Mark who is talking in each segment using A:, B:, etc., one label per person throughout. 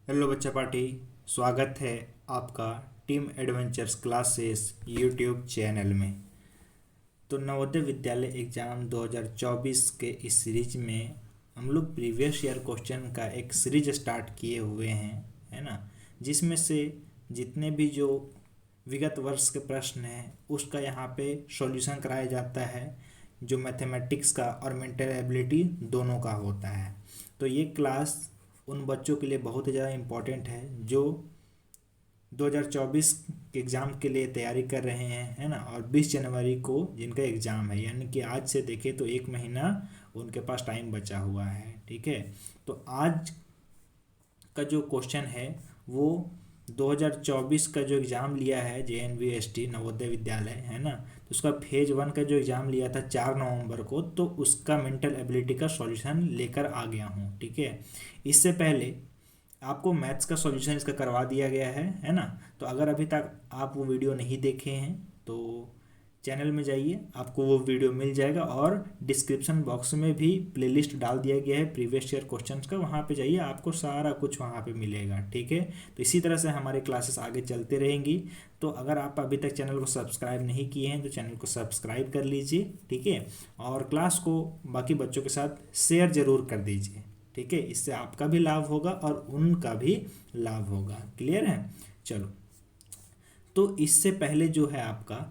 A: Hello बच्चा party, स्वागत है आपका team adventures classes YouTube channel में। तो नवोदय विद्यालय एग्ज़ाम 2024 के इस सीरीज में हम लोग प्रीवियस ईयर क्वेश्चन का एक सीरीज स्टार्ट किए हुए हैं, है ना। जिसमें से जितने भी जो विगत वर्ष के प्रश्न हैं उसका यहाँ पे सॉल्यूशन कराया जाता है, जो मैथमेटिक्स का और मेंटल एबिलिटी दोनों का होता है। तो ये क्लास उन बच्चों के लिए बहुत ही ज़्यादा इम्पोर्टेंट है जो 2024 के एग्ज़ाम के लिए तैयारी कर रहे हैं, है ना। और 20 जनवरी को जिनका एग्ज़ाम है, यानी कि आज से देखें तो एक महीना उनके पास टाइम बचा हुआ है, ठीक है। तो आज का जो क्वेश्चन है वो 2024 का जो एग्ज़ाम लिया है JNVST नवोदय विद्यालय, है ना। तो उसका फेज 1 का जो एग्ज़ाम लिया था 4 नवंबर को, तो उसका मेंटल एबिलिटी का सॉल्यूशन लेकर आ गया हूँ, ठीक है। इससे पहले आपको मैथ्स का सॉल्यूशन इसका करवा दिया गया है ना। तो अगर अभी तक आप वो वीडियो नहीं देखे हैं तो चैनल में जाइए, आपको वो वीडियो मिल जाएगा। और डिस्क्रिप्शन बॉक्स में भी प्लेलिस्ट डाल दिया गया है प्रीवियस ईयर क्वेश्चंस का, वहाँ पे जाइए, आपको सारा कुछ वहाँ पे मिलेगा, ठीक है। तो इसी तरह से हमारी क्लासेस आगे चलते रहेंगी। तो अगर आप अभी तक चैनल को सब्सक्राइब नहीं किए हैं तो चैनल को सब्सक्राइब कर लीजिए, ठीक है। और क्लास को बाकी बच्चों के साथ शेयर ज़रूर कर दीजिए, ठीक है। इससे आपका भी लाभ होगा और उनका भी लाभ होगा। क्लियर है? चलो, तो इससे पहले जो है आपका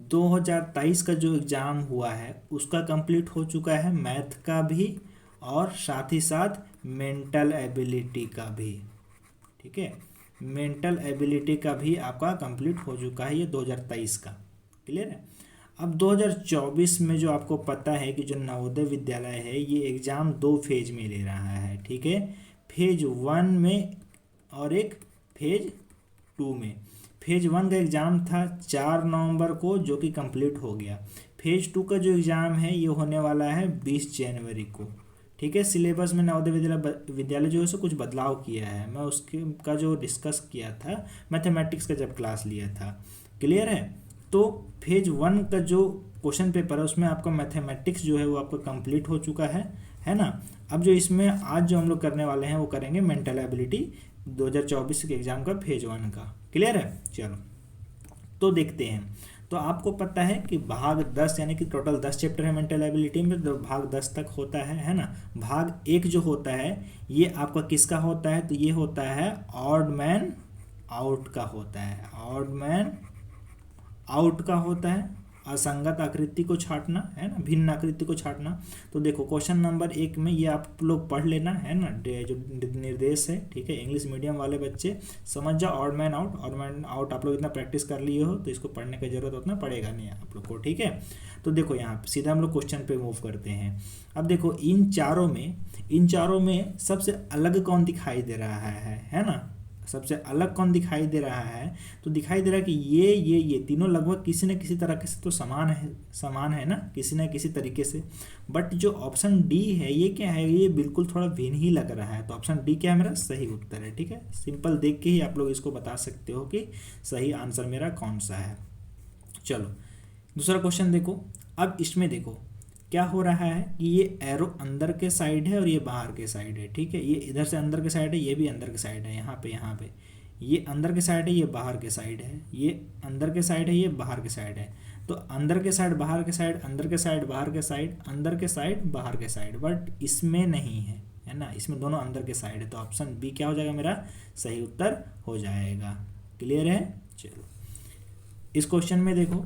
A: 2023 का जो एग्ज़ाम हुआ है उसका कंप्लीट हो चुका है, मैथ का भी और साथ ही साथ मेंटल एबिलिटी का भी, ठीक है। मेंटल एबिलिटी का भी आपका कंप्लीट हो चुका है, ये 2023 का। क्लियर है? अब 2024 में जो आपको पता है कि जो नवोदय विद्यालय है ये एग्ज़ाम 2 फेज में ले रहा है, ठीक है। फेज 1 में और एक फेज 2 में। फेज 1 का एग्ज़ाम था 4 नवंबर को, जो कि कंप्लीट हो गया। फेज 2 का जो एग्ज़ाम है ये होने वाला है 20 जनवरी को, ठीक है। सिलेबस में नवोदय विद्यालय जो है सो कुछ बदलाव किया है, मैं उसके का जो डिस्कस किया था मैथमेटिक्स का जब क्लास लिया था। क्लियर है? तो फेज 1 का जो क्वेश्चन पेपर है उसमें आपका मैथमेटिक्स जो है वो आपका कंप्लीट हो चुका है ना। अब जो इसमें आज जो हम लोग करने वाले हैं वो करेंगे मेंटल एबिलिटी 2024 के एग्ज़ाम का फेज 1 का। क्लियर है? चलो, तो देखते हैं। तो आपको पता है कि भाग 10 यानी कि टोटल 10 चैप्टर है मेंटल एबिलिटी में, तो भाग 10 तक होता है ना। भाग 1 जो होता है ये आपका किसका होता है? तो ये होता है ऑड मैन आउट का होता है। ऑड मैन आउट का होता है, असंगत आकृति को छांटना, है ना, भिन्न आकृति को छांटना। तो देखो क्वेश्चन नंबर 1 में ये आप लोग पढ़ लेना, है ना, जो निर्देश है, ठीक है। इंग्लिश मीडियम वाले बच्चे समझ जाओ, odd man out. Odd man out आप लोग इतना प्रैक्टिस कर लिए हो तो इसको पढ़ने की जरूरत उतना पड़ेगा नहीं आप लोग को, ठीक है। तो देखो यहाँ सीधा हम लोग क्वेश्चन पे मूव करते हैं। अब देखो इन चारों में सबसे अलग कौन दिखाई दे रहा है ना। सबसे अलग कौन दिखाई दे रहा है? तो दिखाई दे रहा है कि ये तीनों लगभग किसी न किसी तरह से तो समान है ना, किसी न किसी तरीके से। बट जो ऑप्शन डी है ये क्या है? ये बिल्कुल थोड़ा भिन्न ही लग रहा है। तो ऑप्शन डी क्या है? मेरा सही उत्तर है, ठीक है। सिंपल देख के ही आप लोग इसको बता सकते हो कि सही आंसर मेरा कौन सा है। चलो, दूसरा क्वेश्चन देखो। अब इसमें देखो क्या हो रहा है कि ये एरो अंदर के साइड है और ये बाहर के साइड है, ठीक है। ये इधर से अंदर के साइड है, ये भी अंदर के साइड है। यहाँ पे ये अंदर के साइड है, ये बाहर के साइड है। ये अंदर के साइड है, ये बाहर के साइड है। तो अंदर के साइड, बाहर के साइड, अंदर के साइड, बाहर के साइड, अंदर के साइड, बाहर के साइड, बट इसमें नहीं है ना। इसमें दोनों अंदर के साइड है। तो ऑप्शन बी क्या हो जाएगा? मेरा सही उत्तर हो जाएगा। क्लियर है? चलो, इस क्वेश्चन में देखो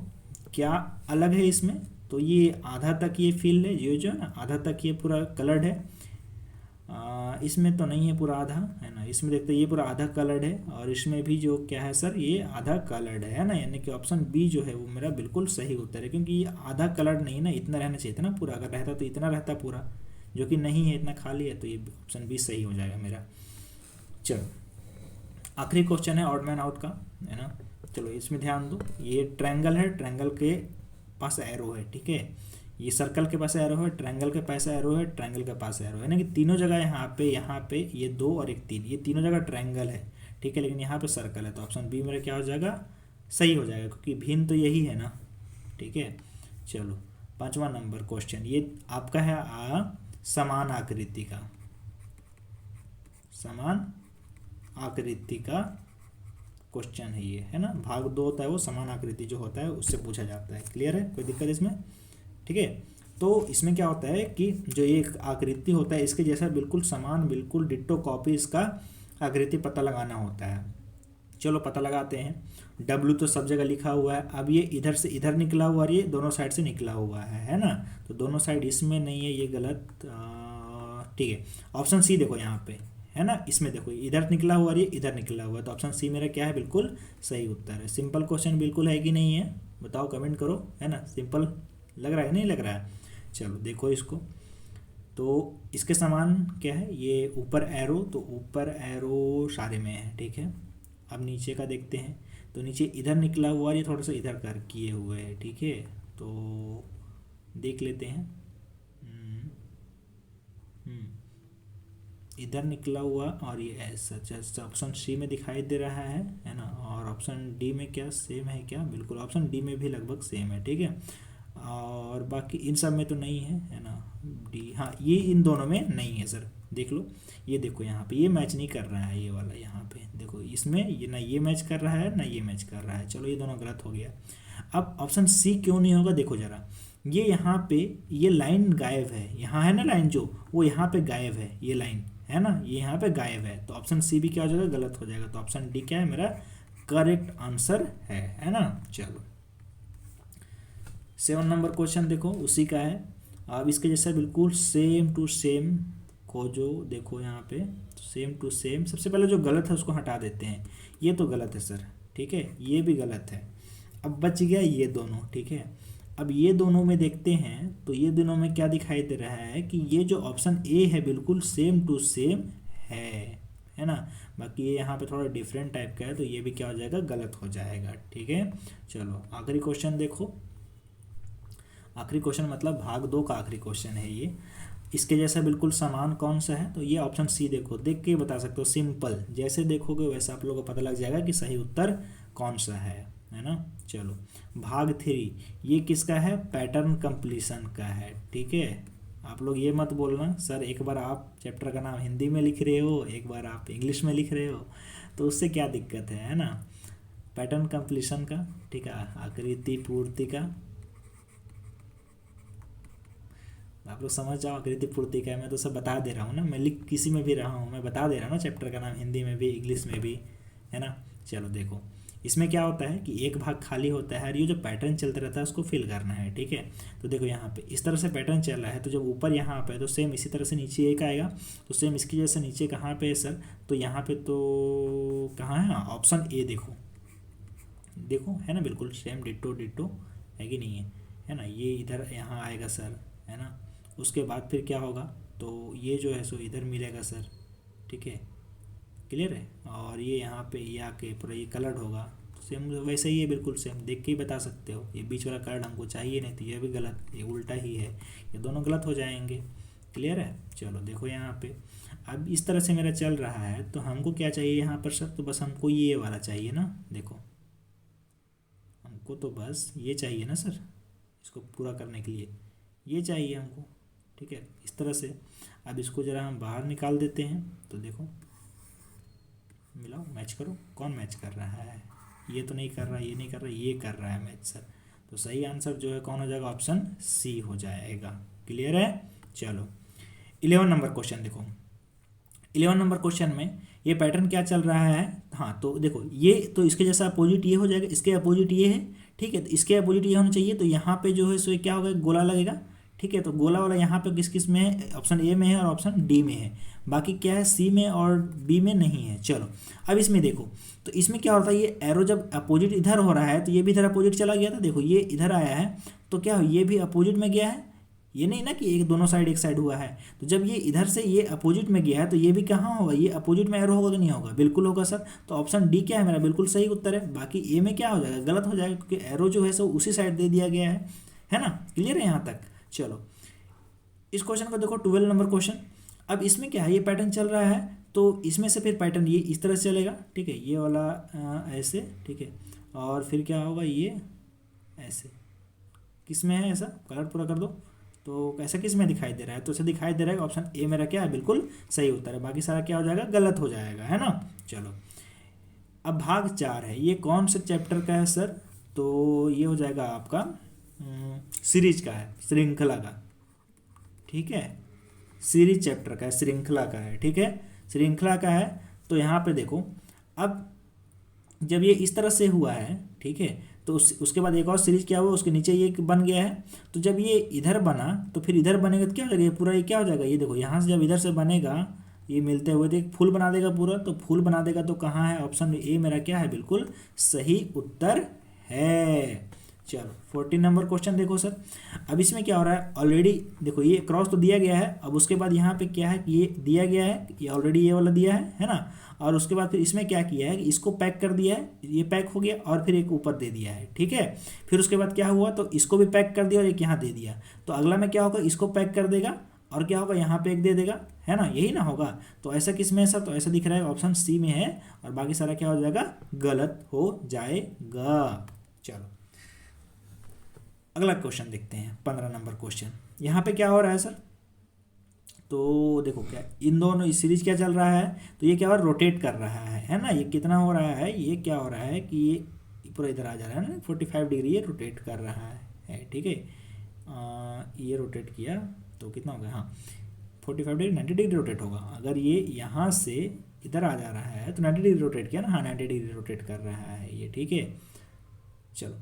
A: क्या अलग है इसमें। तो ये आधा तक ये फील्ड है, ये जो है ना आधा तक ये पूरा कलर्ड है। इसमें तो नहीं है पूरा आधा, है ना। इसमें देखते हैं ये पूरा आधा कलर्ड है और इसमें भी जो क्या है सर, ये आधा कलर्ड है ना। यानी कि ऑप्शन बी जो है वो मेरा बिल्कुल सही उत्तर है, क्योंकि ये आधा कलर्ड नहीं ना, इतना रहना चाहिए था ना पूरा। अगर रहता तो इतना रहता पूरा, जो कि नहीं है, इतना खाली है। तो ये ऑप्शन बी सही हो जाएगा मेरा। चलो, आखिरी क्वेश्चन है ऑड मैन आउट का, है ना। चलो इसमें ध्यान दो, ये ट्रायंगल है, ट्रायंगल के पास एरो है, ठीक है। ये सर्कल के पास एरो है, ट्रायंगल के पास एरो है, ट्रायंगल के पास एरो है ना। कि तीनों जगह यहाँ पे ये 2 और एक 3, ये तीनों जगह ट्रायंगल है, ठीक है। लेकिन यहाँ पे सर्कल है। तो ऑप्शन बी मेरा क्या हो जाएगा? सही हो जाएगा, क्योंकि भिन्न तो यही है ना, ठीक है। चलो, 5वां नंबर क्वेश्चन ये आपका है समान आकृति का। समान आकृति का क्वेश्चन है ये, है ना। भाग 2 होता है वो समान आकृति जो होता है उससे पूछा जाता है। क्लियर है, कोई दिक्कत इसमें? ठीक है, तो इसमें क्या होता है कि जो एक आकृति होता है इसके जैसा बिल्कुल समान, बिल्कुल डिट्टो कॉपी इसका आकृति पता लगाना होता है। चलो पता लगाते हैं। W तो सब जगह लिखा हुआ है, अब ये इधर से इधर निकला हुआ और ये दोनों साइड से निकला हुआ है ना। तो दोनों साइड इसमें नहीं है, ये गलत। ठीक है, ऑप्शन सी देखो यहाँ पे, है ना। इसमें देखो इधर निकला हुआ और ये इधर निकला हुआ है, तो ऑप्शन सी मेरा क्या है, बिल्कुल सही उत्तर है। सिंपल क्वेश्चन बिल्कुल है कि नहीं है, बताओ कमेंट करो, है ना। सिंपल लग रहा है, नहीं लग रहा है? चलो देखो इसको, तो इसके समान क्या है, ये ऊपर एरो, तो ऊपर एरो सारे में है, ठीक है। अब नीचे का देखते हैं, तो नीचे इधर निकला हुआ और ये थोड़ा सा इधर कर किए हुए है, ठीक है। तो देख लेते हैं। इधर निकला हुआ और ये ऐसा जैसा ऑप्शन सी में दिखाई दे रहा है ना। और ऑप्शन डी में क्या सेम है क्या? बिल्कुल ऑप्शन डी में भी लगभग सेम है, ठीक है। और बाकी इन सब में तो नहीं है ना। डी, हाँ ये इन दोनों में नहीं है सर, देख लो। ये देखो यहाँ पे ये मैच नहीं कर रहा है, ये वाला यहाँ पे देखो, इसमें ये ना ये मैच कर रहा है ना ये मैच कर रहा है। चलो ये दोनों गलत हो गया। अब ऑप्शन सी क्यों नहीं होगा, देखो जरा, ये यहाँ पे ये लाइन गायब है, यहाँ है ना लाइन जो, वो यहाँ पे गायब है, ये लाइन है ना, ये यहाँ पे गायब है। तो ऑप्शन सी भी क्या हो जाएगा, गलत हो जाएगा। तो ऑप्शन डी क्या है मेरा करेक्ट आंसर है ना। चलो 7 नंबर क्वेश्चन देखो, उसी का है। अब इसके जैसा बिल्कुल सेम टू सेम खोजो, देखो यहाँ पे सेम टू सेम। सबसे पहले जो गलत है उसको हटा देते हैं, ये तो गलत है सर, ठीक है, ये भी गलत है। अब बच गया ये दोनों, ठीक है। अब ये दोनों में देखते हैं, तो ये दोनों में क्या दिखाई दे रहा है कि ये जो ऑप्शन ए है बिल्कुल सेम टू सेम है ना। बाकी ये यहाँ पे थोड़ा डिफरेंट टाइप का है, तो ये भी क्या हो जाएगा, गलत हो जाएगा, ठीक है। चलो आखिरी क्वेश्चन देखो, आखिरी क्वेश्चन मतलब भाग 2 का आखिरी क्वेश्चन है ये। इसके जैसा बिल्कुल समान कौन सा है, तो ये ऑप्शन सी देखो, देख के बता सकते हो। सिंपल, जैसे देखोगे वैसे आप लोगों को पता लग जाएगा कि सही उत्तर कौन सा है ना। चलो भाग 3, ये किसका है, पैटर्न कंप्लीशन का है, ठीक है। आप लोग ये मत बोलना सर एक बार आप चैप्टर का नाम हिंदी में लिख रहे हो, एक बार आप इंग्लिश में लिख रहे हो, तो उससे क्या दिक्कत है ना। पैटर्न कंप्लीशन का, ठीक है, आकृति पूर्ति का, आप लोग समझ जाओ। आकृति पूर्ति का मैं तो सब बता दे रहा हूँ ना, मैं लिख किसी में भी रहा हूँ, मैं बता दे रहा हूँ ना चैप्टर का नाम हिंदी में भी इंग्लिश में भी, है ना। चलो देखो इसमें क्या होता है कि एक भाग खाली होता है और ये जो पैटर्न चलता रहता है उसको फिल करना है, ठीक है। तो देखो यहाँ पे इस तरह से पैटर्न चल रहा है, तो जब ऊपर यहाँ पे है तो सेम इसी तरह से नीचे एक आएगा, तो सेम इसकी जैसे नीचे कहाँ पे है सर, तो यहाँ पे तो कहाँ है, ऑप्शन ए देखो, देखो है ना, बिल्कुल सेम डिट्टो डिट्टो है कि नहीं है ना। ये इधर यहाँ आएगा सर, है ना। उसके बाद फिर क्या होगा, तो ये जो है सो इधर मिलेगा सर, ठीक है, क्लियर है। और ये यहाँ पे ये आके पूरा ये कलर्ड होगा, सेम वैसे ही है, बिल्कुल सेम, देख के ही बता सकते हो। ये बीच वाला कलर्ड हमको चाहिए नहीं, तो ये भी गलत, ये उल्टा ही है, ये दोनों गलत हो जाएंगे, क्लियर है। चलो देखो यहाँ पे अब इस तरह से मेरा चल रहा है, तो हमको क्या चाहिए यहाँ पर सर, तो बस हमको ये वाला चाहिए ना, देखो हमको तो बस ये चाहिए ना सर, इसको पूरा करने के लिए ये चाहिए हमको, ठीक है, इस तरह से। अब इसको ज़रा हम बाहर निकाल देते हैं, तो देखो मिलाओ, मैच करो, कौन मैच कर रहा है, ये तो नहीं कर रहा, ये नहीं कर रहा, ये कर रहा है मैच सर। तो सही आंसर जो है कौन हो जाएगा, ऑप्शन सी हो जाएगा, क्लियर है। चलो 11 नंबर क्वेश्चन देखो, 11 नंबर क्वेश्चन में ये पैटर्न क्या चल रहा है, हाँ तो देखो ये तो इसके जैसा अपोजिट ये हो जाएगा, इसके अपोजिट ये है, ठीक है, तो इसके अपोजिट ये होना चाहिए, तो यहाँ पे जो है सो क्या होगा, गोला लगेगा, ठीक है। तो गोला वाला यहाँ पे किस किस में है, ऑप्शन ए में है और ऑप्शन डी में है, बाकी क्या है सी में और बी में नहीं है। चलो अब इसमें देखो, तो इसमें क्या होता है, ये एरो जब अपोजिट इधर हो रहा है तो ये भी इधर अपोजिट चला गया था, देखो ये इधर आया है, तो क्या ये भी अपोजिट में गया है, ये नहीं ना कि एक दोनों साइड एक साइड हुआ है। तो जब ये इधर से ये अपोजिट में गया है तो ये भी कहाँ होगा, ये अपोजिट में एरो होगा कि नहीं होगा, बिल्कुल होगा सर। तो ऑप्शन डी क्या है मेरा, बिल्कुल सही उत्तर है। बाकी ए में क्या हो जाएगा, गलत हो जाएगा, क्योंकि एरो जो है सो उसी साइड दे दिया गया है ना, क्लियर है यहाँ तक। चलो इस क्वेश्चन को देखो 12 नंबर क्वेश्चन। अब इसमें क्या है, ये पैटर्न चल रहा है, तो इसमें से फिर पैटर्न ये इस तरह से चलेगा, ठीक है, ये वाला ऐसे, ठीक है, और फिर क्या होगा, ये ऐसे, किस में है ऐसा, कलर पूरा कर दो, तो ऐसा किस में दिखाई दे रहा है, तो इसे दिखाई दे रहा है ऑप्शन ए मेरा क्या है, बिल्कुल सही उत्तर है। बाकी सारा क्या हो जाएगा, गलत हो जाएगा, है ना। चलो, अब भाग 4 है, ये कौन से चैप्टर का है सर? तो ये हो जाएगा आपका सीरीज का है, श्रृंखला का, ठीक है, सीरीज चैप्टर का है, श्रृंखला का है, ठीक है, श्रृंखला का है। तो यहाँ पे देखो, अब जब ये इस तरह से हुआ है, ठीक है, तो उसके बाद एक और सीरीज क्या हुआ, उसके नीचे ये बन गया है। तो जब ये इधर बना तो फिर इधर बनेगा तो क्या हो जाएगा, ये पूरा ये क्या हो जाएगा, ये देखो यहाँ से जब इधर से बनेगा ये मिलते हुए तो एक फूल बना देगा पूरा, तो फूल बना देगा तो कहाँ है, ऑप्शन ए मेरा क्या है, बिल्कुल सही उत्तर है। चलो 14 नंबर क्वेश्चन देखो सर। अब इसमें क्या हो रहा है, ऑलरेडी देखो ये क्रॉस तो दिया गया है, अब उसके बाद यहाँ पे क्या है कि ये दिया गया है, ये ऑलरेडी ये वाला दिया है ना, और उसके बाद फिर इसमें क्या किया है कि इसको पैक कर दिया है, ये पैक हो गया और फिर एक ऊपर दे दिया है, ठीक है। फिर उसके बाद क्या हुआ, तो इसको भी पैक कर दिया और एक यहाँ दे दिया। तो अगला में क्या होगा, इसको पैक कर देगा और क्या होगा, यहाँ पे एक दे देगा, है ना, यही ना होगा। तो ऐसा किस में है सर, तो ऐसा दिख रहा है ऑप्शन सी में है, और बाकी सारा क्या हो जाएगा, गलत हो जाएगा। चलो अगला क्वेश्चन देखते हैं, 15 नंबर क्वेश्चन। यहाँ पे क्या हो रहा है सर, तो देखो क्या इन दोनों इस सीरीज क्या चल रहा है, तो ये क्या हो रहा है, रोटेट कर रहा है ना, ये कितना हो रहा है, ये क्या हो रहा है कि ये पूरा इधर आ जा रहा है ना, 45 डिग्री ये रोटेट कर रहा है, ठीक है। ये रोटेट किया तो कितना हो गया, हाँ 45 डिग्री, 90 डिग्री रोटेट होगा। अगर ये यहाँ से इधर आ जा रहा है तो 90 डिग्री रोटेट किया ना, हाँ 90 डिग्री रोटेट कर रहा है ये, ठीक है। चलो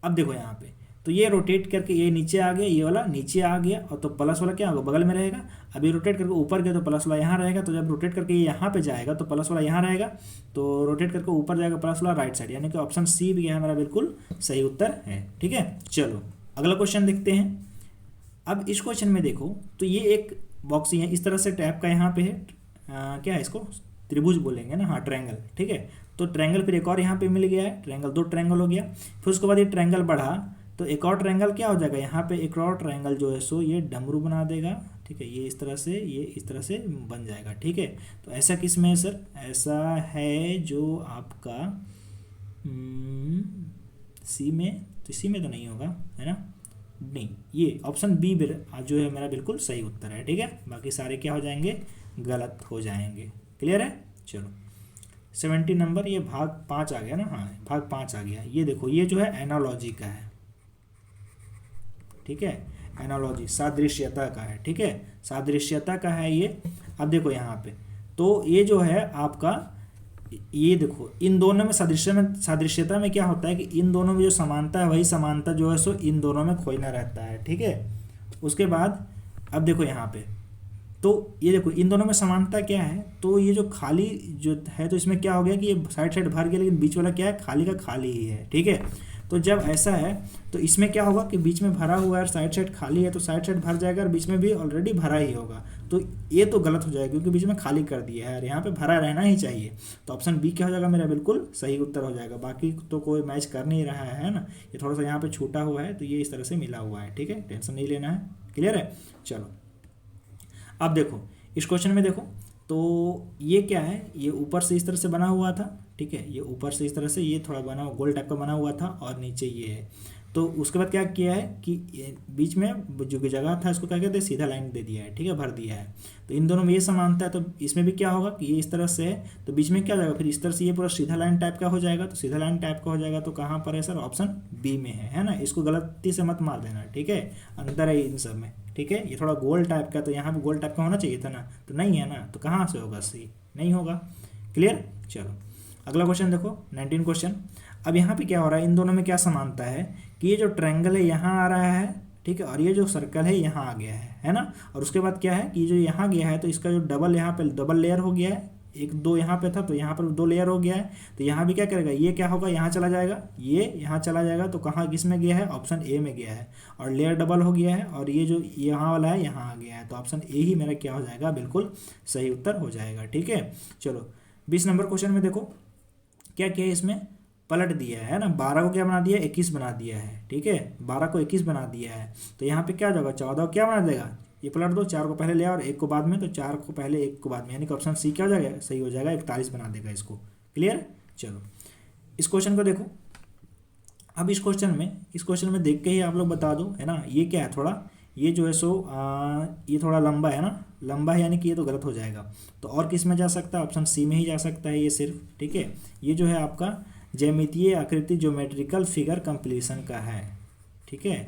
A: अब देखो यहाँ पे, तो ये रोटेट करके ये नीचे आ गया, ये वाला नीचे आ गया, और तो प्लस वाला क्या होगा, बगल में रहेगा। अब ये रोटेट करके ऊपर गया तो प्लस वाला यहाँ रहेगा, तो जब रोटेट करके ये यहाँ पे जाएगा तो प्लस वाला यहाँ रहेगा, तो रोटेट करके ऊपर जाएगा प्लस वाला राइट साइड, यानी कि ऑप्शन सी भी है मेरा बिल्कुल सही उत्तर है, ठीक है। चलो अगला क्वेश्चन देखते हैं। अब इस क्वेश्चन में देखो, तो ये एक बॉक्स है इस तरह से टैप का यहाँ पे है, क्या है इसको त्रिभुज बोलेंगे ना, हाँ ट्रायंगल, ठीक है। तो ट्रायंगल फिर एक और यहाँ पे मिल गया है, ट्रायंगल, 2 ट्रायंगल हो गया। फिर उसके बाद ये ट्रायंगल बढ़ा तो एक और ट्रायंगल क्या हो जाएगा, यहाँ पे एक और ट्रायंगल जो है सो ये डमरू बना देगा, ठीक है, ये इस तरह से, ये इस तरह से बन जाएगा, ठीक है। तो ऐसा किस में है सर, ऐसा है जो आपका सी में, तो सी में तो नहीं होगा, है ना, नहीं, ये ऑप्शन बी जो है मेरा बिल्कुल सही उत्तर है, ठीक है। बाकी सारे क्या हो जाएंगे, गलत हो जाएंगे। क्लियर है। चलो 70 नंबर, ये भाग 5 आ गया ना, हाँ भाग 5 आ गया। ये देखो ये जो है एनालॉजी का है, ठीक है, एनालॉजी सादृश्यता का है, ठीक है, सादृश्यता का है ये। अब देखो यहाँ पे, तो ये जो है आपका, ये देखो इन दोनों में सादृश्यता में क्या होता है कि इन दोनों में जो समानता है वही समानता जो है सो इन दोनों में खोजना रहता है, ठीक है। उसके बाद अब देखो यहाँ पे, तो ये देखो इन दोनों में समानता क्या है, तो ये जो खाली जो है तो इसमें क्या हो गया कि ये साइड साइड भर गया, लेकिन बीच वाला क्या है, खाली का खाली ही है, ठीक है। तो जब ऐसा है तो इसमें क्या होगा कि बीच में भरा हुआ है और साइड साइड खाली है, तो साइड साइड भर जाएगा और बीच में भी ऑलरेडी भरा ही होगा, तो ये तो गलत हो जाएगा क्योंकि बीच में खाली कर दिया है और यहाँ पे भरा रहना ही चाहिए। तो ऑप्शन बी क्या हो जाएगा, मेरा बिल्कुल सही उत्तर हो जाएगा। बाकी तो कोई मैच कर नहीं रहा है ना, ये थोड़ा सा यहाँ पे छूटा हुआ है, तो ये इस तरह से मिला हुआ है, ठीक है, टेंशन नहीं लेना है। क्लियर है। चलो अब देखो इस क्वेश्चन में देखो, तो ये क्या है, ये ऊपर से इस तरह से बना हुआ था, ठीक है, ये ऊपर से इस तरह से ये थोड़ा बना गोल टाइप का बना हुआ था और नीचे ये है। तो उसके बाद क्या किया है कि बीच में जो जगह था इसको क्या कहते हैं, सीधा लाइन दे दिया है, ठीक है, भर दिया है। तो इन दोनों में ये समानता है, तो इसमें भी क्या होगा कि ये इस तरह से है, तो बीच में क्या हो जाएगा, फिर इस तरह से ये पूरा सीधा लाइन टाइप का हो जाएगा। तो सीधा लाइन टाइप का हो जाएगा तो कहाँ पर है सर, ऑप्शन बी में है ना। इसको गलती से मत मार देना, ठीक है, अंदर है इन सब में, ठीक है। ये थोड़ा गोल टाइप का, तो यहाँ पे गोल टाइप का होना चाहिए था ना, तो नहीं है ना, तो कहाँ से होगा, सी नहीं होगा। क्लियर। चलो अगला क्वेश्चन देखो, 19 क्वेश्चन। अब यहाँ पे क्या हो रहा है, इन दोनों में क्या समानता है कि ये जो ट्रायंगल है यहाँ आ रहा है, ठीक है, और ये जो सर्कल है यहाँ आ गया है ना। और उसके बाद क्या है कि जो यहाँ गया है तो इसका जो डबल यहाँ पे डबल लेयर हो गया है, एक दो यहाँ पे था तो यहाँ पर 2 लेयर हो गया है। तो यहाँ भी क्या करेगा, ये क्या होगा, यहाँ चला जाएगा, ये यहाँ चला जाएगा, तो कहाँ किस में गया है, ऑप्शन ए में गया है, और लेयर डबल हो गया है, और ये जो यहाँ वाला है यहाँ आ गया है, तो ऑप्शन ए ही मेरा क्या हो जाएगा, बिल्कुल सही उत्तर हो जाएगा, ठीक है। चलो 20 नंबर क्वेश्चन में देखो क्या किया है, इसमें पलट दिया है ना, 12 को क्या बना दिया, 21 बना दिया है, ठीक है, 12 को 21 बना दिया है। तो यहाँ पे क्या हो जाएगा, 14 को क्या बना देगा, ये पलट दो, 4 को पहले ले और 1 को बाद में, तो 4 को पहले 1 को बाद में, यानी कि ऑप्शन सी क्या हो जाएगा, सही हो जाएगा, 41 बना देगा इसको। क्लियर। चलो इस क्वेश्चन को देखो। अब इस क्वेश्चन में देख के ही आप लोग बता दो, है ना, ये क्या है, थोड़ा ये जो है सो ये थोड़ा लंबा है ना, लंबा है यानी कि ये तो गलत हो जाएगा। तो और किस में जा सकता है, ऑप्शन सी में ही जा सकता है ये सिर्फ, ठीक है। ये जो है आपका ज्यामितीय आकृति ज्योमेट्रिकल फिगर कंप्लीशन का है, ठीक है,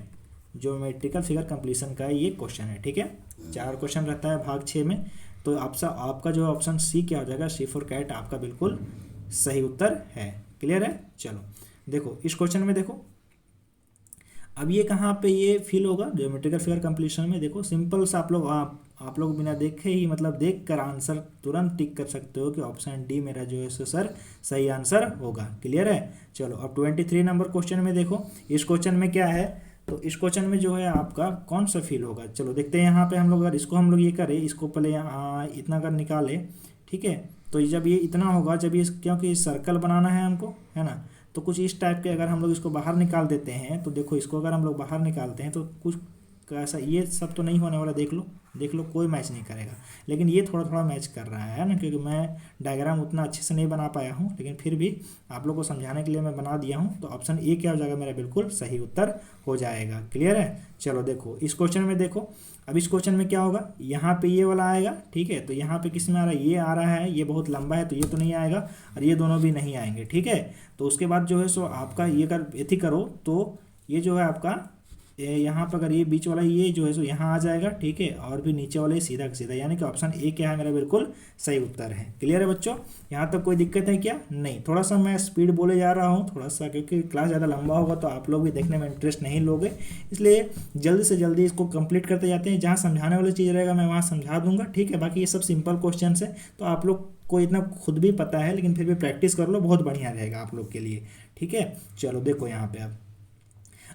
A: ज्योमेट्रिकल फिगर कंप्लीशन का ये क्वेश्चन है, ठीक है। 4 क्वेश्चन रहता है भाग 6 में। तो आपका जो ऑप्शन सी क्या हो जाएगा, सी फॉर कैट आपका बिल्कुल सही उत्तर है। क्लियर है। चलो देखो इस क्वेश्चन में देखो, अब ये कहाँ पे ये फिल होगा, ज्योमेट्रिकल फिगर कंप्लीशन में। देखो सिंपल सा आप लोग बिना देखे ही मतलब देख कर आंसर तुरंत टिक कर सकते हो कि ऑप्शन डी मेरा जो है सो सर सही आंसर होगा। क्लियर है। चलो अब 23 नंबर क्वेश्चन में देखो, इस क्वेश्चन में क्या है, तो इस क्वेश्चन में जो है आपका कौन सा फील होगा। चलो देखते हैं यहाँ पे हम लोग, अगर इसको हम लोग ये करें, इसको पहले इतना कर निकाले, ठीक है। तो जब ये इतना होगा, जब ये क्योंकि सर्कल बनाना है हमको, है ना, तो कुछ इस टाइप के अगर हम लोग इसको बाहर निकाल देते हैं, तो देखो इसको अगर हम लोग बाहर निकालते हैं तो कुछ ऐसा, ये सब तो नहीं होने वाला, देख लो कोई मैच नहीं करेगा। लेकिन ये थोड़ा थोड़ा मैच कर रहा है ना, क्योंकि मैं डायग्राम उतना अच्छे से नहीं बना पाया हूँ, लेकिन फिर भी आप लोग को समझाने के लिए मैं बना दिया हूँ। तो ऑप्शन ए क्या हो जाएगा मेरा, बिल्कुल सही उत्तर हो जाएगा। क्लियर है। चलो देखो इस क्वेश्चन में देखो, अब इस क्वेश्चन में क्या होगा, यहाँ पे ये वाला आएगा, ठीक है। तो यहाँ पे किस में आ रहा है, ये आ रहा है, ये बहुत लंबा है तो ये तो नहीं आएगा, और ये दोनों भी नहीं आएंगे, ठीक है। तो उसके बाद जो है सो आपका ये कर एथी करो, तो ये जो है आपका यहाँ पर अगर ये बीच वाला ये जो है सो यहाँ आ जाएगा, ठीक है। और भी नीचे वाले सीधा सीधा, यानी कि ऑप्शन ए क्या है मेरा बिल्कुल सही उत्तर है। क्लियर है बच्चों, यहाँ तक कोई दिक्कत है क्या, नहीं। थोड़ा सा मैं स्पीड बोले जा रहा हूँ थोड़ा सा, क्योंकि क्लास ज़्यादा लंबा होगा तो आप लोग भी देखने में इंटरेस्ट नहीं लोगे, इसलिए जल्दी से जल्दी इसको कंप्लीट करते जाते हैं। जहाँ समझाने वाली चीज़ रहेगा मैं वहाँ समझा दूंगा, ठीक है। बाकी ये सब सिंपल क्वेश्चन है, तो आप लोग को इतना खुद भी पता है, लेकिन फिर भी प्रैक्टिस कर लो, बहुत बढ़िया रहेगा आप लोग के लिए, ठीक है। चलो देखो यहाँ पे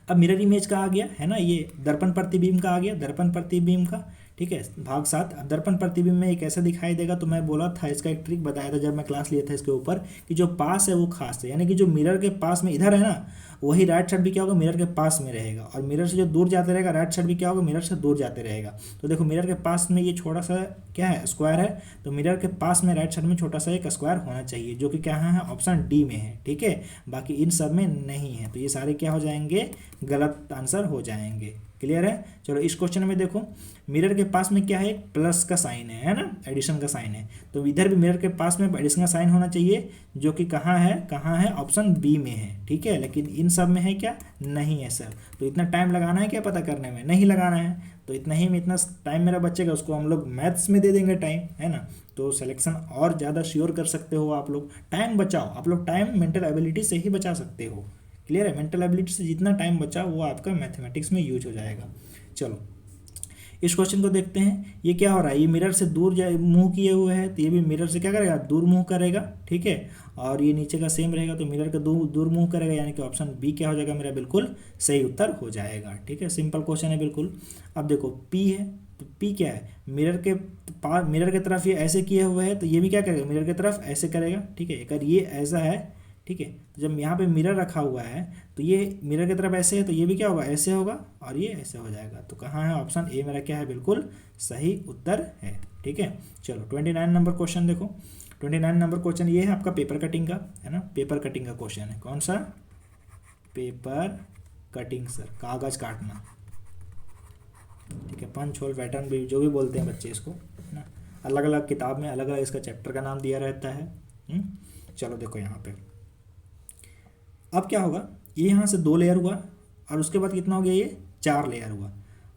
A: अब मिरर इमेज का आ गया है ना, ये दर्पण प्रतिबिंब का आ गया, दर्पण प्रतिबिंब का, ठीक है। भाग 7 दर्पण प्रतिबिंब में एक ऐसा दिखाई देगा। तो मैं बोला था, इसका एक ट्रिक बताया था जब मैं क्लास लिया था इसके ऊपर, कि जो पास है वो खास है, यानी कि जो मिरर के पास में इधर है ना, वही राइट साइड भी क्या होगा, मिरर के पास में रहेगा। और मिरर से जो दूर जाते रहेगा, राइट साइड भी क्या होगा, मिरर से दूर जाते रहेगा। तो देखो मिरर के पास में ये छोटा सा क्या है, स्क्वायर है, तो मिरर के पास में राइट साइड में छोटा सा एक स्क्वायर होना चाहिए, जो कि क्या है, ऑप्शन डी में है, ठीक है। बाकी इन सब में नहीं है, तो ये सारे क्या हो जाएंगे, गलत आंसर हो जाएंगे। क्लियर है। चलो इस क्वेश्चन में देखो, मिरर के पास में क्या है, प्लस का साइन है ना, एडिशन का साइन है। तो इधर भी मिरर के पास में एडिशन का साइन होना चाहिए, जो कि कहाँ है, ऑप्शन बी में है, ठीक है। लेकिन इन सब में है क्या, नहीं है सर। तो इतना टाइम लगाना है क्या पता करने में, नहीं लगाना है। तो इतना ही में इतना टाइम मेरा बचेगा, उसको हम लोग मैथ्स में दे देंगे टाइम, है ना। तो सिलेक्शन और ज़्यादा श्योर कर सकते हो आप लोग, टाइम बचाओ आप लोग, टाइम मेंटल एबिलिटी से ही बचा सकते हो। क्लियर है। मेंटल एबिलिटी से जितना टाइम बचा वो आपका मैथमेटिक्स में यूज हो जाएगा। चलो इस क्वेश्चन को देखते हैं, ये क्या हो रहा है, ये मिरर से दूर मुंह किए हुए है, तो ये भी मिरर से क्या करेगा, दूर मुंह करेगा, ठीक है। और ये नीचे का सेम रहेगा, तो मिरर का दूर मुंह करेगा, यानी कि ऑप्शन बी क्या हो जाएगा मेरा, बिल्कुल सही उत्तर हो जाएगा, ठीक है। सिंपल क्वेश्चन है बिल्कुल। अब देखो पी है, तो पी क्या है, मिरर के तरफ ये ऐसे किए हुए है, तो ये भी क्या करेगा, मिरर की तरफ ऐसे करेगा, ठीक है। अगर ये ऐसा है, ठीक है, तो जब यहाँ पे मिरर रखा हुआ है, तो ये मिरर की तरफ ऐसे है, तो ये भी क्या होगा, ऐसे होगा, और ये ऐसे हो जाएगा। तो कहाँ है, ऑप्शन ए मेरा क्या है, बिल्कुल सही उत्तर है, ठीक है। चलो 29 नंबर क्वेश्चन देखो, 29 नंबर क्वेश्चन ये है आपका पेपर कटिंग का, है ना, पेपर कटिंग का क्वेश्चन है। कौन सा, पेपर कटिंग सर, कागज काटना, ठीक है। पंच होल पैटर्न भी जो भी बोलते हैं बच्चे इसको, है ना, अलग अलग किताब में अलग अलग इसका चैप्टर का नाम दिया रहता है। चलो देखो यहाँ पे अब क्या होगा, ये यहाँ से 2 लेयर हुआ, और उसके बाद कितना हो गया, ये 4 लेयर हुआ।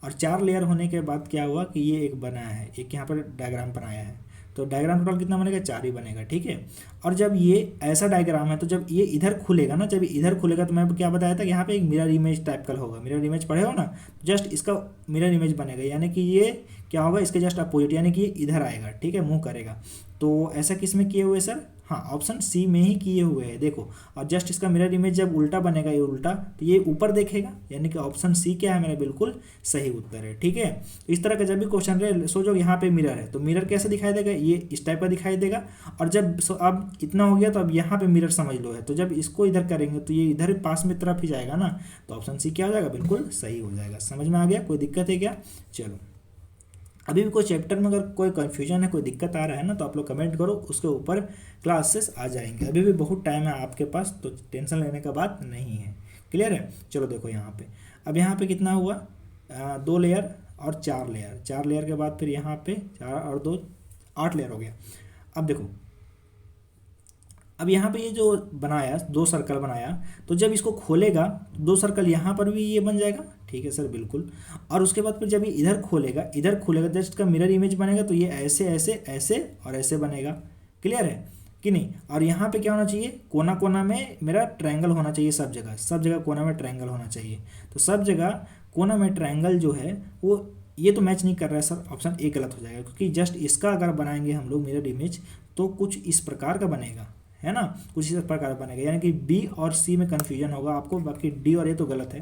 A: और 4 लेयर होने के बाद क्या हुआ कि ये एक बनाया है, एक यहाँ पर डायग्राम बनाया है। तो डायग्राम टोटल कितना बनेगा, 4 ही बनेगा, ठीक है। और जब ये ऐसा डायग्राम है, तो जब ये इधर खुलेगा ना, जब इधर खुलेगा, तो मैं क्या बताया था कि यहाँ पे एक मिरर इमेज टाइप का होगा, मिरर इमेज पढ़े हो ना, जस्ट इसका मिरर इमेज बनेगा, यानी कि ये क्या होगा, इसके जस्ट अपोजिट, यानी कि ये इधर आएगा, ठीक है, मुँह करेगा। तो ऐसा किस में किए हुए सर, हाँ ऑप्शन सी में ही किए हुए हैं, देखो। और जस्ट इसका मिरर इमेज जब उल्टा बनेगा, ये उल्टा, तो ये ऊपर देखेगा, यानी कि ऑप्शन सी क्या है मेरा, बिल्कुल सही उत्तर है, ठीक है। इस तरह का जब भी क्वेश्चन रहे, सोचो यहाँ पे मिरर है, तो मिरर कैसे दिखाई देगा, ये इस टाइप का दिखाई देगा। और जब अब इतना हो गया, तो अब यहाँ पे मिरर समझ लो है, तो जब इसको इधर करेंगे तो ये इधर पास में तरफ ही जाएगा ना, तो ऑप्शन सी क्या हो जाएगा, बिल्कुल सही हो जाएगा। समझ में आ गया, कोई दिक्कत है क्या। चलो अभी भी कोई चैप्टर में अगर कोई कन्फ्यूजन है, कोई दिक्कत आ रहा है ना, तो आप लोग कमेंट करो, उसके ऊपर क्लासेस आ जाएंगे। अभी भी बहुत टाइम है आपके पास, तो टेंशन लेने का बात नहीं है। क्लियर है। चलो देखो यहाँ पे, अब यहाँ पे कितना हुआ, 2 लेयर, और 4 लेयर, 4 लेयर के बाद फिर यहाँ पे 4 और 2 8 लेयर हो गया। अब देखो, अब यहाँ पे ये जो बनाया 2 सर्कल बनाया, तो जब इसको खोलेगा 2 सर्कल यहाँ पर भी ये बन जाएगा, ठीक है सर बिल्कुल। और उसके बाद फिर जब ये इधर खोलेगा जस्ट का मिरर इमेज बनेगा, तो ये ऐसे ऐसे ऐसे और ऐसे बनेगा। क्लियर है कि नहीं? और यहाँ पे क्या होना चाहिए, कोना कोना में मेरा ट्रायंगल होना चाहिए, सब जगह कोना में ट्रायंगल होना चाहिए। तो सब जगह कोना में ट्रायंगल जो है वो ये तो मैच नहीं कर रहा है सर, ऑप्शन ए गलत हो जाएगा, क्योंकि जस्ट इसका अगर बनाएंगे हम लोग मिरर इमेज तो कुछ इस प्रकार का बनेगा, है ना, कुछ इस प्रकार बनेगा, यानी कि बी और सी में कन्फ्यूजन होगा आपको, बाकी डी और ए तो गलत है।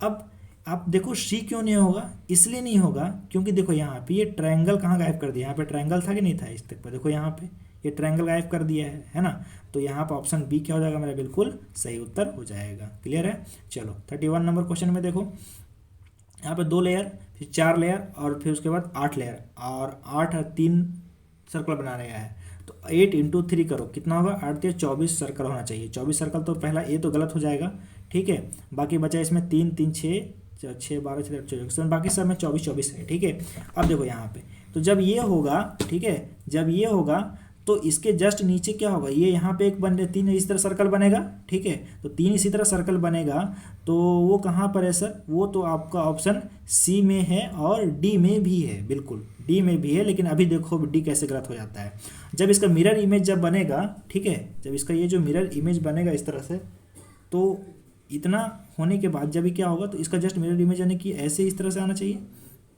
A: अब आप देखो सी क्यों नहीं होगा, इसलिए नहीं होगा क्योंकि देखो यहाँ पे ये ट्रायंगल कहाँ गायब कर दिया, यहाँ पे ट्रायंगल था कि नहीं था इस तक पर, देखो यहाँ पे ये ट्रायंगल गायब कर दिया है ना। तो यहाँ पर ऑप्शन बी क्या हो जाएगा मेरा, बिल्कुल सही उत्तर हो जाएगा। क्लियर है? चलो 31 नंबर क्वेश्चन में देखो, यहाँ पे 2 लेयर, फिर 4 लेयर और फिर उसके बाद 8 लेयर, और 8 और 3 सर्कल बना रहा है। तो 8 × 3 करो, कितना होगा, 8 × 24 सर्कल होना चाहिए। 24 सर्कल तो पहला ए तो गलत हो जाएगा, ठीक है। बाकी बचा इसमें 3 3 6 6 12 6 24, बाकी सब में 24 24 है, ठीक है। अब देखो यहाँ पे, तो जब ये होगा, ठीक है, जब ये होगा तो इसके जस्ट नीचे क्या होगा, ये यहाँ पे एक 3 इस तरह सर्कल बनेगा, ठीक है। तो 3 इसी तरह सर्कल बनेगा, तो वो कहाँ पर है सर, वो तो आपका ऑप्शन सी में है और डी में भी है, बिल्कुल डी में भी है। लेकिन अभी देखो डी कैसे गलत हो जाता है, जब इसका मिरर इमेज जब बनेगा, ठीक है, जब इसका ये जो मिरर इमेज बनेगा इस तरह से, तो इतना होने के बाद जब क्या होगा, तो इसका जस्ट मिरर इमेज यानी कि ऐसे इस तरह से आना चाहिए,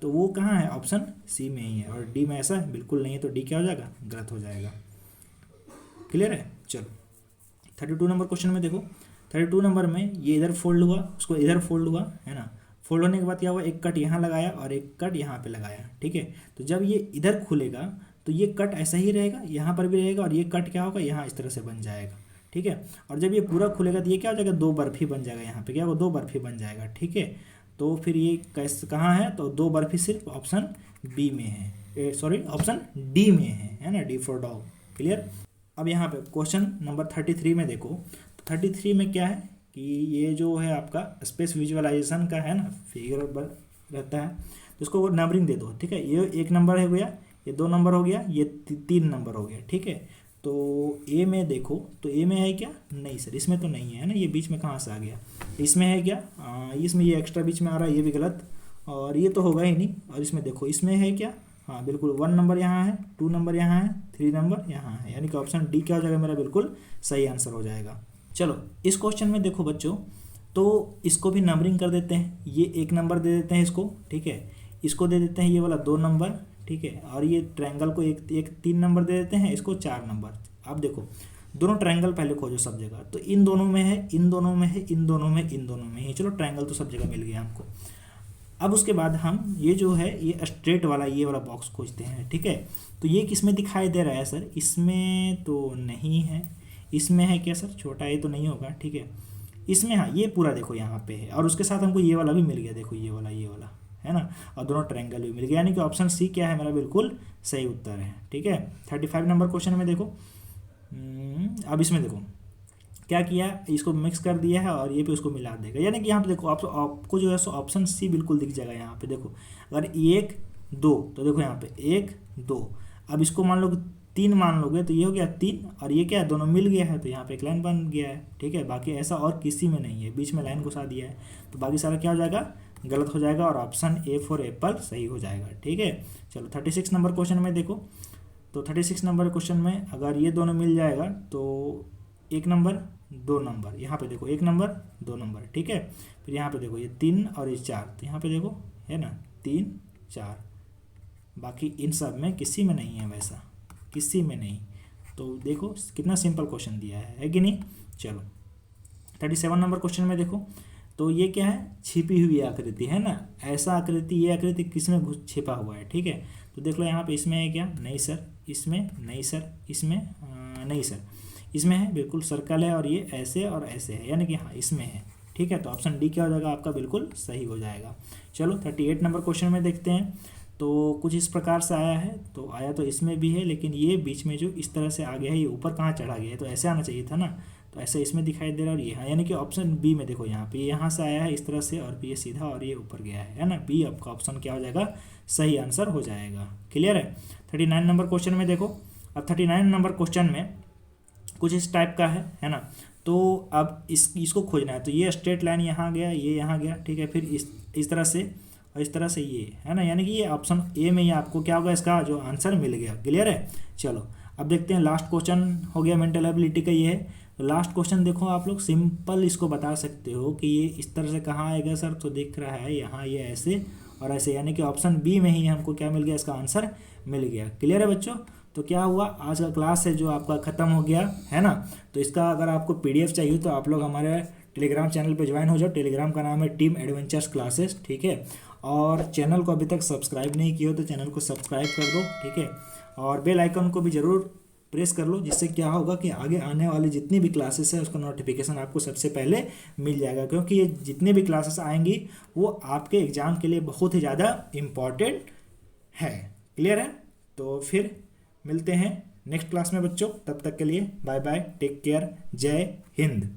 A: तो वो कहाँ है, ऑप्शन सी में ही है, और डी में ऐसा बिल्कुल नहीं है, तो डी क्या हो जाएगा, गलत हो जाएगा। क्लियर है? चलो 32 नंबर क्वेश्चन में देखो, 32 नंबर में ये इधर फोल्ड हुआ, उसको इधर फोल्ड हुआ, है ना। फोल्ड होने के बाद क्या हुआ, एक कट यहाँ लगाया और एक कट यहाँ पे लगाया, ठीक है। तो जब ये इधर खुलेगा तो ये कट ऐसा ही रहेगा, यहाँ पर भी रहेगा, और ये कट क्या होगा, यहाँ इस तरह से बन जाएगा, ठीक है। और जब ये पूरा खुलेगा तो ये क्या हो जाएगा, 2 बर्फी बन जाएगा, यहाँ पे क्या होगा, 2 बर्फी बन जाएगा, ठीक है। तो फिर ये कैसे कहाँ है, तो 2 बर्फी सिर्फ ऑप्शन बी में है, सॉरी ऑप्शन डी में है ना, डी फॉर डॉग। क्लियर? अब यहाँ पे क्वेश्चन नंबर 33 में देखो, तो 33 में क्या है कि ये जो है आपका स्पेस विजुअलाइजेशन का है ना, फिगर रहता है, तो इसको नंबरिंग दे दो, ठीक है। ये 1 नंबर हो गया, ये 2 नंबर हो गया, ये 3 नंबर हो गया, ठीक है। तो ए में देखो, तो ए में है क्या, नहीं सर इसमें तो नहीं है ना, ये बीच में कहाँ से आ गया, इसमें है क्या, इसमें ये एक्स्ट्रा बीच में आ रहा है, ये भी गलत, और ये तो होगा ही नहीं। और इसमें देखो, इसमें है क्या, हाँ बिल्कुल 1 नंबर यहाँ है, 2 नंबर यहाँ है, 3 नंबर यहाँ है, यानी कि ऑप्शन डी क्या हो जाएगा मेरा, बिल्कुल सही आंसर हो जाएगा। चलो इस क्वेश्चन में देखो बच्चों, तो इसको भी नंबरिंग कर देते हैं, ये 1 नंबर दे देते हैं इसको, ठीक है। इसको दे देते हैं ये वाला 2 नंबर, ठीक है। और ये ट्रायंगल को एक 3 नंबर दे देते हैं, इसको 4 नंबर। अब देखो दोनों ट्रायंगल पहले खोजो सब जगह, तो इन दोनों में है, इन दोनों में है, इन दोनों में, इन दोनों में है, चलो ट्रायंगल तो सब जगह मिल गया हमको। अब उसके बाद हम ये जो है ये स्ट्रेट वाला ये वाला बॉक्स खोजते हैं, ठीक है। तो ये किस में दिखाई दे रहा है सर, इसमें तो नहीं है, इसमें है क्या सर, छोटा ये तो नहीं होगा, ठीक है। इसमें हाँ ये पूरा देखो यहाँ पे है, और उसके साथ हमको ये वाला भी मिल गया, देखो ये वाला है ना, और दोनों ट्रायंगल भी मिल गया, यानी कि ऑप्शन सी क्या है मेरा, बिल्कुल सही उत्तर है, ठीक है। 35 नंबर क्वेश्चन में देखो, अब इसमें देखो क्या किया, इसको मिक्स कर दिया है और ये पे उसको मिला देगा, यानी कि यहाँ पे देखो आपको जो है सो ऑप्शन सी बिल्कुल दिख जाएगा। यहाँ पे देखो अगर 1 2, तो देखो यहाँ पे 1 2, अब इसको मान लो 3 मान लोगे, तो ये हो गया 3, और ये क्या है, दोनों मिल गया है, तो यहाँ पे एक लाइन बन गया है, ठीक है। बाकी ऐसा और किसी में नहीं है, बीच में लाइन घुसा दिया है, तो बाकी सारा क्या हो जाएगा, गलत हो जाएगा, और ऑप्शन ए फॉर एप्पल सही हो जाएगा, ठीक है। चलो 36 नंबर क्वेश्चन में देखो, तो 36 नंबर क्वेश्चन में अगर ये दोनों मिल जाएगा तो 1 नंबर 2 नंबर, यहाँ पे देखो 1 नंबर 2 नंबर, ठीक है। फिर यहाँ पे देखो ये 3 और ये 4, तो यहाँ पे देखो है ना 3 4, बाकी इन सब में किसी में नहीं है, वैसा किसी में नहीं। तो देखो कितना सिंपल क्वेश्चन दिया है कि नहीं। चलो 37 नंबर क्वेश्चन में देखो, तो ये क्या है, छिपी हुई आकृति है ना, ऐसा आकृति, ये आकृति किस में छिपा हुआ है, ठीक है। तो देख लो यहाँ पे इसमें है क्या, नहीं सर, इसमें नहीं सर, इसमें नहीं सर, इसमें है, बिल्कुल सर्कल है, और ये ऐसे और ऐसे है, यानी कि हाँ इसमें है, ठीक है। तो ऑप्शन डी क्या हो जाएगा आपका, बिल्कुल सही हो जाएगा। चलो 38 नंबर क्वेश्चन में देखते हैं, तो कुछ इस प्रकार से आया है, तो आया तो इसमें भी है, लेकिन ये बीच में जो इस तरह से आ गया है, ये ऊपर कहाँ चढ़ा गया है, तो ऐसे आना चाहिए था ना, तो ऐसे इसमें दिखाई दे रहा है। और ये हाँ, यानी कि ऑप्शन बी में देखो, यहाँ पे यहाँ से आया है इस तरह से, और ये सीधा और ये ऊपर गया है ना। बी आपका ऑप्शन क्या हो जाएगा, सही आंसर हो जाएगा। क्लियर है। 39 नंबर क्वेश्चन में देखो, अब 39 नंबर क्वेश्चन में कुछ इस टाइप का है ना। तो अब इसको खोजना है, तो ये स्ट्रेट लाइन यहाँ गया, ये यहाँ गया, ठीक है, फिर इस तरह से और इस तरह से ये है ना, यानी कि ये ऑप्शन ए में ही आपको क्या होगा, इसका जो आंसर मिल गया। क्लियर है। चलो अब देखते हैं, लास्ट क्वेश्चन हो गया मेंटल एबिलिटी का ये है। तो लास्ट क्वेश्चन देखो, आप लोग सिंपल इसको बता सकते हो कि ये इस तरह से कहाँ आएगा सर, तो दिख रहा है यहाँ, ये ऐसे और ऐसे, यानी कि ऑप्शन बी में ही हमको क्या मिल गया, इसका आंसर मिल गया। क्लियर है बच्चों। तो क्या हुआ, आज का क्लास है जो आपका ख़त्म हो गया है ना। तो इसका अगर आपको पीडीएफ चाहिए तो आप लोग हमारे टेलीग्राम चैनल पे ज्वाइन हो जाओ। टेलीग्राम का नाम है टीम एडवेंचर्स क्लासेस, ठीक है। और चैनल को अभी तक सब्सक्राइब नहीं किया हो तो चैनल को सब्सक्राइब कर दो, ठीक है। और बेल आइकन को भी ज़रूर प्रेस कर लो, जिससे क्या होगा कि आगे आने वाली जितनी भी क्लासेस है उसका नोटिफिकेशन आपको सबसे पहले मिल जाएगा, क्योंकि ये जितने भी क्लासेस आएंगी वो आपके एग्ज़ाम के लिए बहुत ही ज़्यादा इम्पॉर्टेंट है। क्लियर है। तो फिर मिलते हैं नेक्स्ट क्लास में बच्चों, तब तक के लिए बाय बाय, टेक केयर, जय हिंद।